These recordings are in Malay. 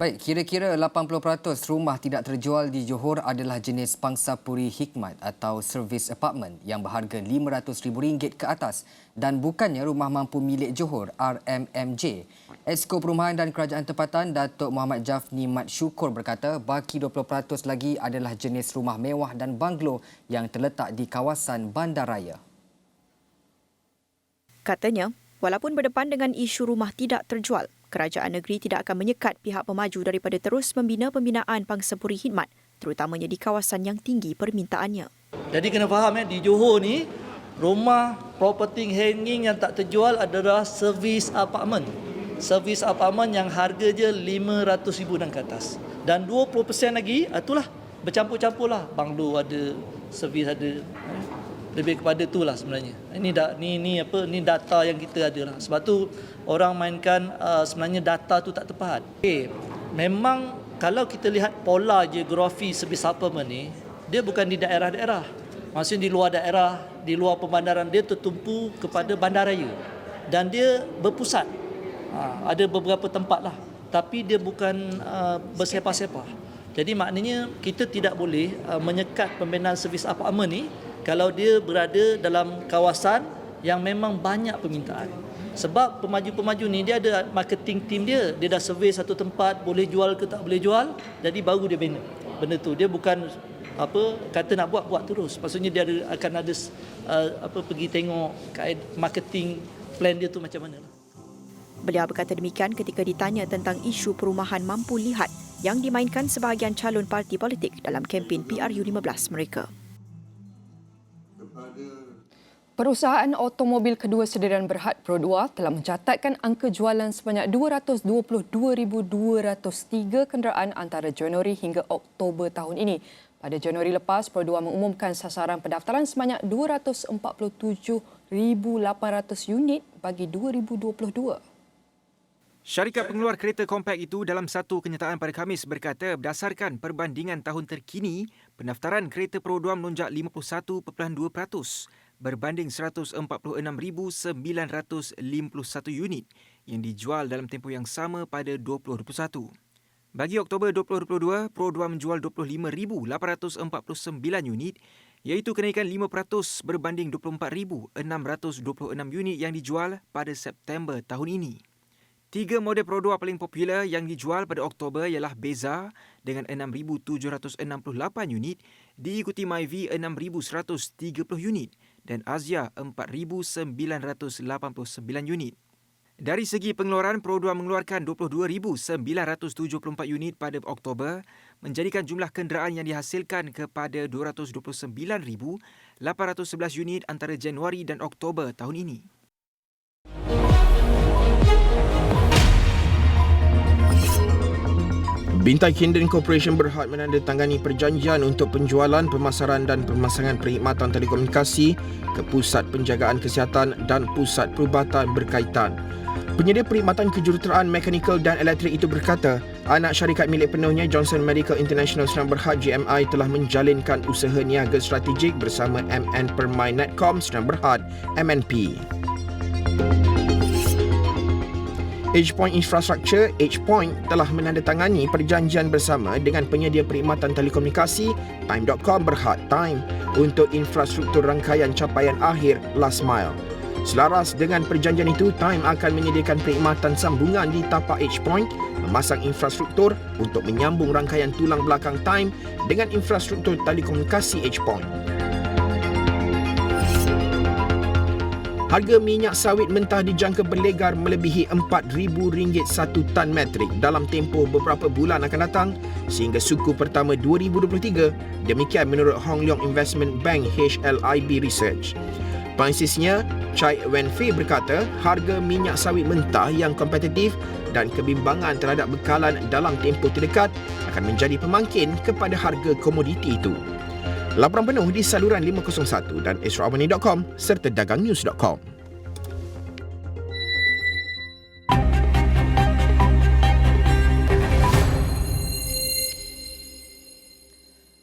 Baik, kira-kira 80% rumah tidak terjual di Johor adalah jenis pangsa puri hikmat atau servis apartmen yang berharga RM500,000 ke atas dan bukannya rumah mampu milik Johor RMMJ. Exko Perumahan dan Kerajaan Tempatan Datuk Muhammad Jafni Mat Syukur berkata baki 20% lagi adalah jenis rumah mewah dan banglo yang terletak di kawasan bandaraya. Katanya, walaupun berdepan dengan isu rumah tidak terjual, kerajaan negeri tidak akan menyekat pihak pemaju daripada terus membina pembinaan pangsa puri khidmat, terutamanya di kawasan yang tinggi permintaannya. Jadi kena faham di Johor ni, rumah property hanging yang tak terjual adalah servis apartmen. Servis apartmen yang harga je RM500,000 dan ke atas. Dan 20% lagi, itulah bercampur-campur lah. Banglo ada, servis ada. Lebih kepada itulah sebenarnya. Ini data yang kita ada lah. Sebab tu orang mainkan sebenarnya data tu tak tepat. Memang kalau kita lihat pola geografi servis apartmen ni, dia bukan di daerah-daerah. Maksudnya di luar daerah, di luar pembandaran, dia tertumpu kepada bandaraya. Dan dia berpusat. Ada beberapa tempat lah. Tapi dia bukan bersepah-sepah. Jadi maknanya kita tidak boleh menyekat pembinaan servis apartmen ni kalau dia berada dalam kawasan yang memang banyak permintaan. Sebab pemaju-pemaju ni dia ada marketing team dia. Dia dah survey satu tempat, boleh jual ke tak boleh jual, jadi baru dia bina. Benda tu dia bukan kata nak buat terus. Maksudnya dia akan ada pergi tengok marketing plan dia tu macam mana lah. Beliau berkata demikian ketika ditanya tentang isu perumahan mampu lihat yang dimainkan sebahagian calon parti politik dalam kempen PRU15 mereka. Perusahaan automobil kedua sederan Berhad Pro 2 telah mencatatkan angka jualan sebanyak 222,203 kenderaan antara Januari hingga Oktober tahun ini. Pada Januari lepas, Pro 2 mengumumkan sasaran pendaftaran sebanyak 247,800 unit bagi 2022. Syarikat pengeluar kereta kompak itu dalam satu kenyataan pada Khamis berkata berdasarkan perbandingan tahun terkini, pendaftaran kereta Pro 2 melonjak 51.2% berbanding 146,951 unit yang dijual dalam tempoh yang sama pada 2021. Bagi Oktober 2022, Pro 2 menjual 25,849 unit iaitu kenaikan 5% berbanding 24,626 unit yang dijual pada September tahun ini. 3 model Pro 2 paling popular yang dijual pada Oktober ialah Beza dengan 6,768 unit, diikuti Myvi 6,130 unit dan Azia 4,989 unit. Dari segi pengeluaran, Pro 2 mengeluarkan 22,974 unit pada Oktober, menjadikan jumlah kenderaan yang dihasilkan kepada 229,811 unit antara Januari dan Oktober tahun ini. Bintai Kinden Corporation Berhad menandatangani perjanjian untuk penjualan, pemasaran dan pemasangan perkhidmatan telekomunikasi ke Pusat Penjagaan Kesihatan dan Pusat Perubatan berkaitan. Penyedia perkhidmatan kejuruteraan mekanikal dan elektrik itu berkata, anak syarikat milik penuhnya Johnson Medical International Sdn Bhd GMI telah menjalinkan usaha niaga strategik bersama MN Permai Netcom Sdn Bhd MNP. HPoint Infrastructure, HPoint telah menandatangani perjanjian bersama dengan penyedia perkhidmatan telekomunikasi Time.com Berhad Time untuk infrastruktur rangkaian capaian akhir last mile. Selaras dengan perjanjian itu, Time akan menyediakan perkhidmatan sambungan di tapak HPoint, memasang infrastruktur untuk menyambung rangkaian tulang belakang Time dengan infrastruktur telekomunikasi HPoint. Harga minyak sawit mentah dijangka berlegar melebihi RM4,000 satu tan metrik dalam tempoh beberapa bulan akan datang sehingga suku pertama 2023, demikian menurut Hong Leong Investment Bank HLIB Research. Pengasisnya, Chai Wenfei berkata harga minyak sawit mentah yang kompetitif dan kebimbangan terhadap bekalan dalam tempoh terdekat akan menjadi pemangkin kepada harga komoditi itu. Laporan penuh di saluran 501 dan esraamani.com serta dagangnews.com.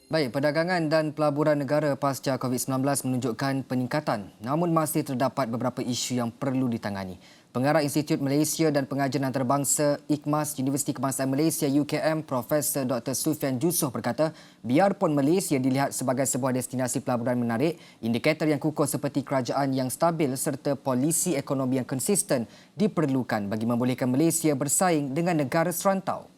Baik, perdagangan dan pelaburan negara pasca COVID-19 menunjukkan peningkatan, namun masih terdapat beberapa isu yang perlu ditangani. Pengarah Institut Malaysia dan Pengajian Antarabangsa IKMAS Universiti Kebangsaan Malaysia UKM Profesor Dr. Sufian Jusoh berkata, biarpun Malaysia dilihat sebagai sebuah destinasi pelaburan menarik, indikator yang kukuh seperti kerajaan yang stabil serta polisi ekonomi yang konsisten diperlukan bagi membolehkan Malaysia bersaing dengan negara serantau.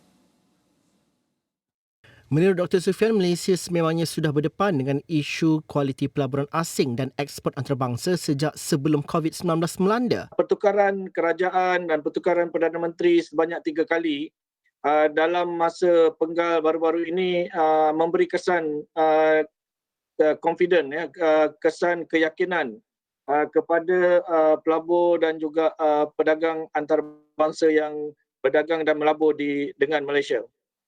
Menurut Dr. Sufian, Malaysia sememangnya sudah berdepan dengan isu kualiti pelaburan asing dan ekspor antarabangsa sejak sebelum COVID-19 melanda. Pertukaran kerajaan dan pertukaran Perdana Menteri sebanyak 3 kali dalam masa penggal baru-baru ini memberi kesan confident, kesan keyakinan kepada pelabur dan juga pedagang antarabangsa yang berdagang dan melabur dengan Malaysia.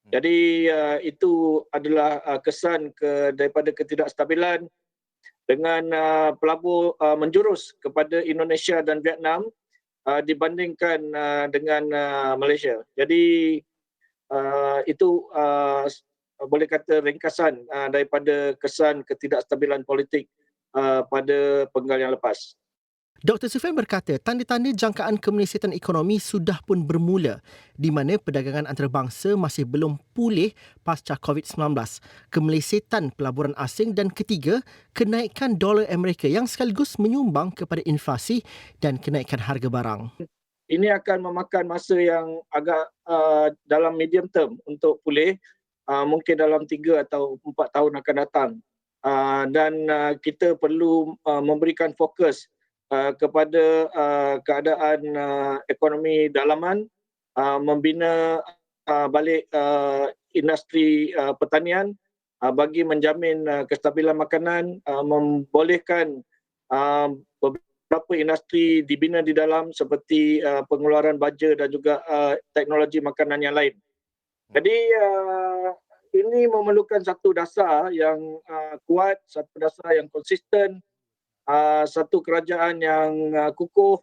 Jadi itu adalah kesan daripada ketidakstabilan dengan pelabur menjurus kepada Indonesia dan Vietnam dibandingkan dengan Malaysia. Jadi itu boleh kata ringkasan daripada kesan ketidakstabilan politik pada penggal yang lepas. Dr. Sufian berkata, tanda-tanda jangkaan kemelesatan ekonomi sudah pun bermula di mana perdagangan antarabangsa masih belum pulih pasca COVID-19, kemelesatan pelaburan asing dan ketiga, kenaikan dolar Amerika yang sekaligus menyumbang kepada inflasi dan kenaikan harga barang. Ini akan memakan masa yang agak dalam medium term untuk pulih, mungkin dalam 3 atau 4 tahun akan datang. Dan kita perlu memberikan fokus kepada keadaan ekonomi dalaman, membina balik industri pertanian bagi menjamin kestabilan makanan, membolehkan beberapa industri dibina di dalam seperti pengeluaran baja dan juga teknologi makanan yang lain. Jadi ini memerlukan satu dasar yang kuat, satu dasar yang konsisten, satu kerajaan yang kukuh,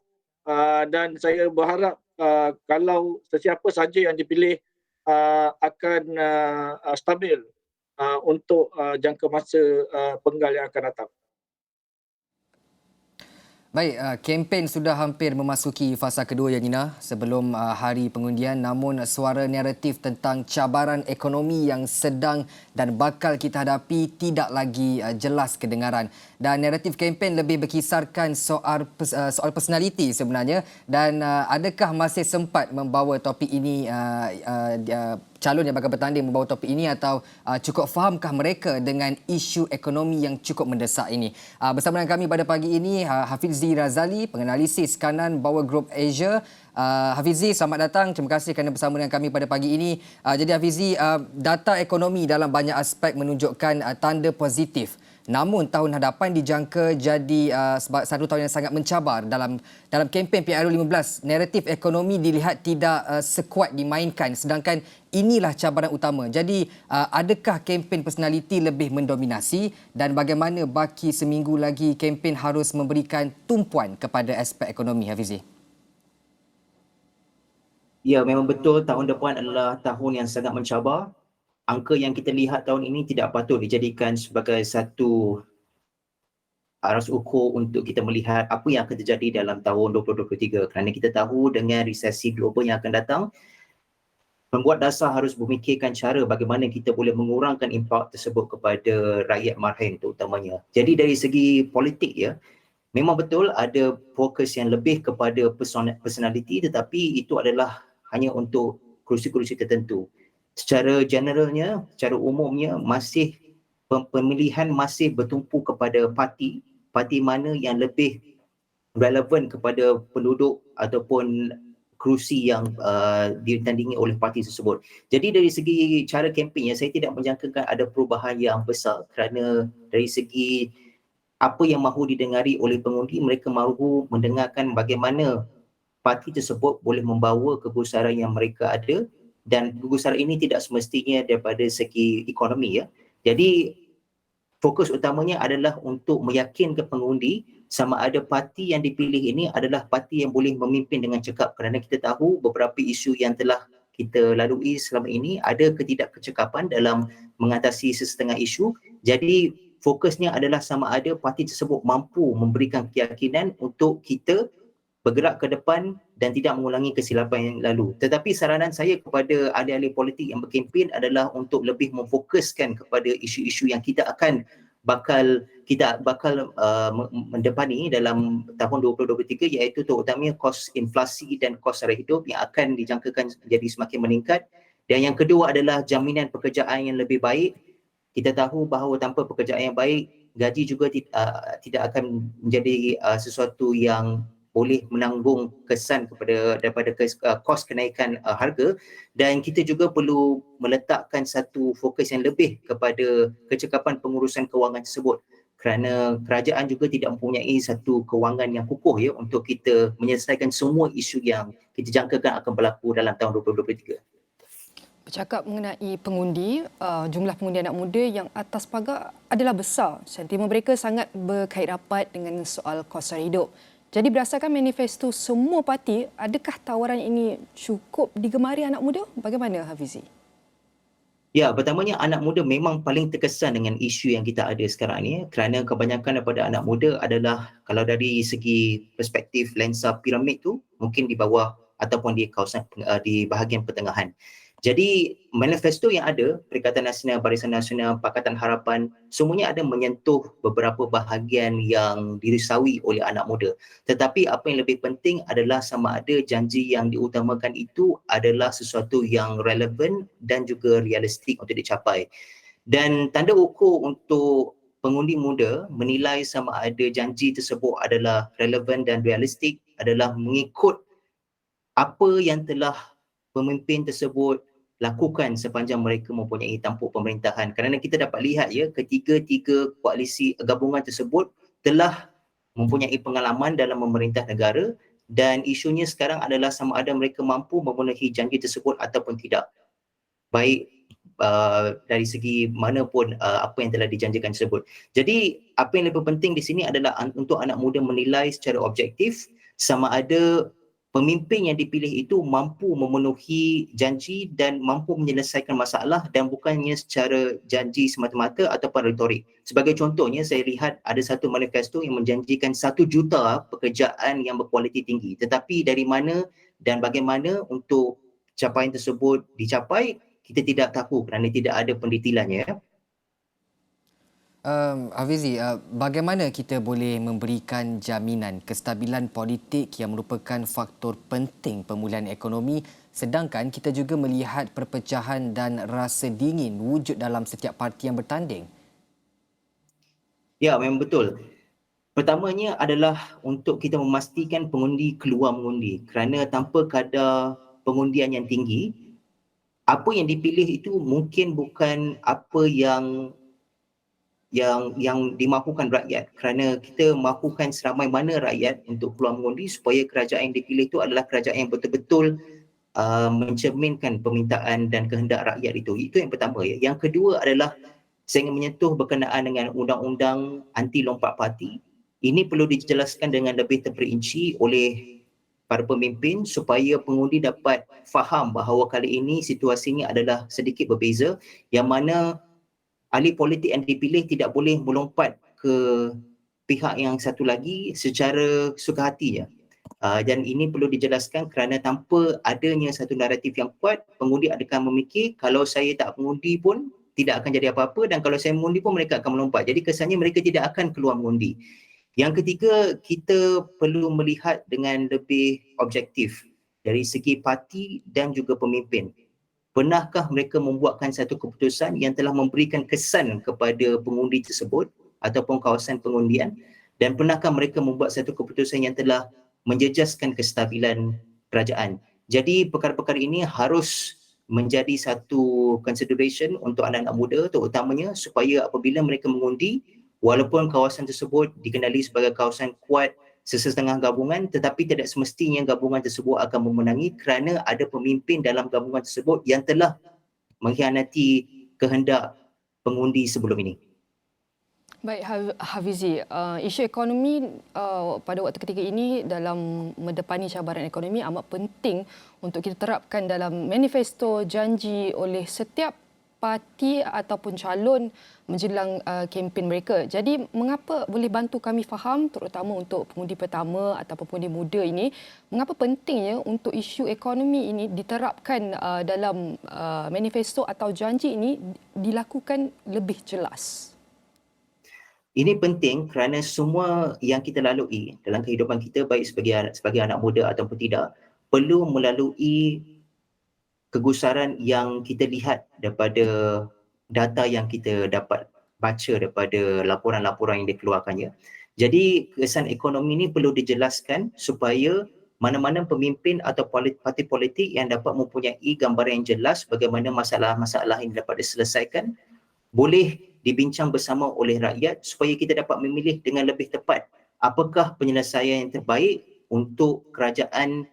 dan saya berharap kalau sesiapa saja yang dipilih akan stabil untuk jangka masa penggal yang akan datang. Baik, kempen sudah hampir memasuki fasa kedua, Yanina, sebelum hari pengundian. Namun suara naratif tentang cabaran ekonomi yang sedang dan bakal kita hadapi tidak lagi jelas kedengaran. Dan naratif kempen lebih berkisarkan soal personaliti sebenarnya. Dan adakah masih sempat membawa topik ini, calon yang bakal bertanding membawa topik ini, atau cukup fahamkah mereka dengan isu ekonomi yang cukup mendesak ini? Bersama dengan kami pada pagi ini Hafizi Razali, penganalisis kanan Bauer Group Asia. Hafizi, selamat datang. Terima kasih kerana bersama dengan kami pada pagi ini. Jadi Hafizi, data ekonomi dalam banyak aspek menunjukkan tanda positif. Namun tahun hadapan dijangka jadi satu tahun yang sangat mencabar. Dalam kempen PRU 15, naratif ekonomi dilihat tidak sekuat dimainkan, sedangkan inilah cabaran utama. Jadi adakah kempen personaliti lebih mendominasi, dan bagaimana baki seminggu lagi kempen harus memberikan tumpuan kepada aspek ekonomi, Hafizi? Ya, memang betul tahun depan adalah tahun yang sangat mencabar. Angka yang kita lihat tahun ini tidak patut dijadikan sebagai satu aras ukur untuk kita melihat apa yang akan terjadi dalam tahun 2023, kerana kita tahu dengan resesi global yang akan datang, pembuat dasar harus memikirkan cara bagaimana kita boleh mengurangkan impak tersebut kepada rakyat marhaen terutamanya. Jadi dari segi politik, ya, memang betul ada fokus yang lebih kepada personality, tetapi itu adalah hanya untuk kerusi-kerusi tertentu. Secara generalnya, secara umumnya, masih pemilihan masih bertumpu kepada parti mana yang lebih relevan kepada penduduk ataupun kerusi yang ditandingi oleh parti tersebut. Jadi dari segi cara kempen, saya tidak menjangkakan ada perubahan yang besar, kerana dari segi apa yang mahu didengari oleh pengundi, mereka mahu mendengarkan bagaimana parti tersebut boleh membawa kegusaran yang mereka ada, dan kegusaran ini tidak semestinya daripada segi ekonomi, ya. Jadi fokus utamanya adalah untuk meyakinkan pengundi sama ada parti yang dipilih ini adalah parti yang boleh memimpin dengan cekap, kerana kita tahu beberapa isu yang telah kita lalui selama ini ada ketidakkecekapan dalam mengatasi sesetengah isu. Jadi fokusnya adalah sama ada parti tersebut mampu memberikan keyakinan untuk kita bergerak ke depan dan tidak mengulangi kesilapan yang lalu. Tetapi saranan saya kepada ahli-ahli politik yang berkempen adalah untuk lebih memfokuskan kepada isu-isu yang kita bakal mendepani dalam tahun 2023, iaitu terutamanya kos inflasi dan kos sara hidup yang akan dijangkakan jadi semakin meningkat. Dan yang kedua adalah jaminan pekerjaan yang lebih baik. Kita tahu bahawa tanpa pekerjaan yang baik, gaji juga tidak akan menjadi sesuatu yang boleh menanggung kesan daripada kos kenaikan harga, dan kita juga perlu meletakkan satu fokus yang lebih kepada kecekapan pengurusan kewangan tersebut, kerana kerajaan juga tidak mempunyai satu kewangan yang kukuh ya untuk kita menyelesaikan semua isu yang kita jangkakan akan berlaku dalam tahun 2023. Bercakap mengenai pengundi, jumlah pengundi anak muda yang atas pagar adalah besar. Sentimen mereka sangat berkait rapat dengan soal kos sara hidup. Jadi berdasarkan manifesto semua parti, adakah tawaran ini cukup digemari anak muda? Bagaimana Hafizi? Ya, pertamanya anak muda memang paling terkesan dengan isu yang kita ada sekarang ni, kerana kebanyakan daripada anak muda adalah, kalau dari segi perspektif lensa piramid tu, mungkin di bawah ataupun di kawasan di bahagian pertengahan. Jadi manifesto yang ada, Perikatan Nasional, Barisan Nasional, Pakatan Harapan, semuanya ada menyentuh beberapa bahagian yang dirisaui oleh anak muda. Tetapi apa yang lebih penting adalah sama ada janji yang diutamakan itu adalah sesuatu yang relevan dan juga realistik untuk dicapai. Dan tanda ukur untuk pengundi muda menilai sama ada janji tersebut adalah relevan dan realistik adalah mengikut apa yang telah pemimpin tersebut lakukan sepanjang mereka mempunyai tampuk pemerintahan. Kerana kita dapat lihat ya, ketiga-tiga koalisi gabungan tersebut telah mempunyai pengalaman dalam memerintah negara, dan isunya sekarang adalah sama ada mereka mampu memenuhi janji tersebut ataupun tidak. Baik dari segi mana pun apa yang telah dijanjikan tersebut. Jadi apa yang lebih penting di sini adalah untuk anak muda menilai secara objektif sama ada pemimpin yang dipilih itu mampu memenuhi janji dan mampu menyelesaikan masalah, dan bukannya secara janji semata-mata ataupun retorik. Sebagai contohnya, saya lihat ada satu manifesto yang menjanjikan 1 juta pekerjaan yang berkualiti tinggi. Tetapi dari mana dan bagaimana untuk capaian tersebut dicapai, kita tidak tahu kerana tidak ada pendetailannya. Hafizi, bagaimana kita boleh memberikan jaminan kestabilan politik yang merupakan faktor penting pemulihan ekonomi, sedangkan kita juga melihat perpecahan dan rasa dingin wujud dalam setiap parti yang bertanding? Ya, memang betul. Pertamanya adalah untuk kita memastikan pengundi keluar mengundi, kerana tanpa kadar pengundian yang tinggi, apa yang dipilih itu mungkin bukan apa yang dimahukan rakyat, kerana kita mahukan seramai mana rakyat untuk keluar mengundi supaya kerajaan yang dipilih itu adalah kerajaan yang betul-betul mencerminkan permintaan dan kehendak rakyat itu. Itu yang pertama ya. Yang kedua adalah saya ingin menyentuh berkenaan dengan undang-undang anti lompat parti. Ini perlu dijelaskan dengan lebih terperinci oleh para pemimpin supaya pengundi dapat faham bahawa kali ini situasinya adalah sedikit berbeza, yang mana ahli politik yang dipilih tidak boleh melompat ke pihak yang satu lagi secara suka hati. Dan ini perlu dijelaskan kerana tanpa adanya satu naratif yang kuat, pengundi akan memikir kalau saya tak mengundi pun tidak akan jadi apa-apa, dan kalau saya mengundi pun mereka akan melompat. Jadi kesannya mereka tidak akan keluar mengundi. Yang ketiga, kita perlu melihat dengan lebih objektif dari segi parti dan juga pemimpin. Pernahkah mereka membuatkan satu keputusan yang telah memberikan kesan kepada pengundi tersebut ataupun kawasan pengundian, dan pernahkah mereka membuat satu keputusan yang telah menjejaskan kestabilan kerajaan. Jadi perkara-perkara ini harus menjadi satu consideration untuk anak-anak muda terutamanya, supaya apabila mereka mengundi, walaupun kawasan tersebut dikenali sebagai kawasan kuat sesetengah gabungan, tetapi tidak semestinya gabungan tersebut akan memenangi kerana ada pemimpin dalam gabungan tersebut yang telah mengkhianati kehendak pengundi sebelum ini. Baik Hafizi, isu ekonomi pada waktu ketika ini dalam mendepani cabaran ekonomi amat penting untuk kita terapkan dalam manifesto janji oleh setiap parti ataupun calon menjelang kempen mereka. Jadi mengapa boleh bantu kami faham, terutama untuk pengundi pertama ataupun pengundi muda ini, mengapa pentingnya untuk isu ekonomi ini diterapkan dalam manifesto atau janji ini dilakukan lebih jelas? Ini penting kerana semua yang kita lalui dalam kehidupan kita, baik sebagai anak muda ataupun tidak, perlu melalui kegusaran yang kita lihat daripada data yang kita dapat baca daripada laporan-laporan yang dikeluarkannya. Jadi kesan ekonomi ini perlu dijelaskan supaya mana-mana pemimpin atau parti politik yang dapat mempunyai gambaran yang jelas bagaimana masalah-masalah yang dapat diselesaikan boleh dibincang bersama oleh rakyat supaya kita dapat memilih dengan lebih tepat apakah penyelesaian yang terbaik untuk kerajaan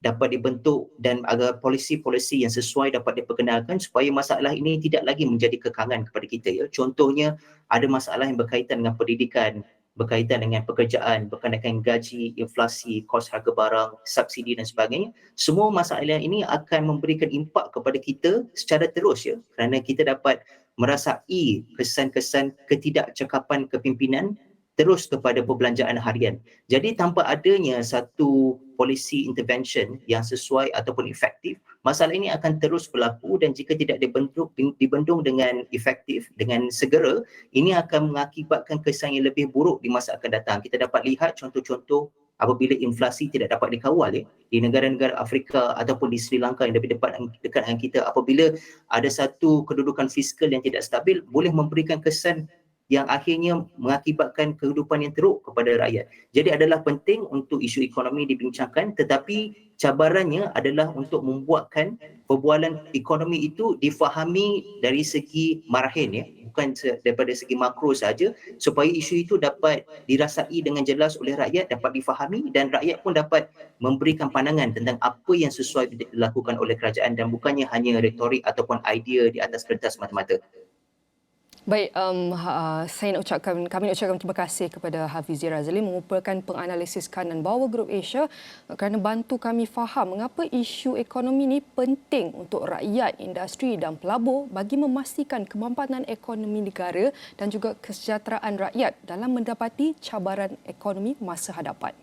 dapat dibentuk dan agar polisi-polisi yang sesuai dapat diperkenalkan supaya masalah ini tidak lagi menjadi kekangan kepada kita. Ya. Contohnya, ada masalah yang berkaitan dengan pendidikan, berkaitan dengan pekerjaan, berkaitan dengan gaji, inflasi, kos harga barang, subsidi dan sebagainya. Semua masalah ini akan memberikan impak kepada kita secara terus ya, kerana kita dapat merasai kesan-kesan ketidakcakapan kepimpinan terus kepada perbelanjaan harian. Jadi tanpa adanya satu polisi intervention yang sesuai ataupun efektif, masalah ini akan terus berlaku dan jika tidak dibendung dengan efektif, dengan segera, ini akan mengakibatkan kesan yang lebih buruk di masa akan datang. Kita dapat lihat contoh-contoh apabila inflasi tidak dapat dikawal di negara-negara Afrika ataupun di Sri Lanka yang lebih dekat dengan kita, apabila ada satu kedudukan fiskal yang tidak stabil, boleh memberikan kesan yang akhirnya mengakibatkan kehidupan yang teruk kepada rakyat. Jadi adalah penting untuk isu ekonomi dibincangkan, tetapi cabarannya adalah untuk membuatkan perbualan ekonomi itu difahami dari segi marhen ya, bukan daripada segi makro saja, supaya isu itu dapat dirasai dengan jelas oleh rakyat, dapat difahami dan rakyat pun dapat memberikan pandangan tentang apa yang sesuai dilakukan oleh kerajaan dan bukannya hanya retorik ataupun idea di atas kertas semata-mata. Baik, kami nak ucapkan terima kasih kepada Hafizie Razali mengumpulkan penganalisis kanan bawah Grup Asia kerana bantu kami faham mengapa isu ekonomi ini penting untuk rakyat, industri dan pelabur bagi memastikan kemampanan ekonomi negara dan juga kesejahteraan rakyat dalam mendapati cabaran ekonomi masa hadapan.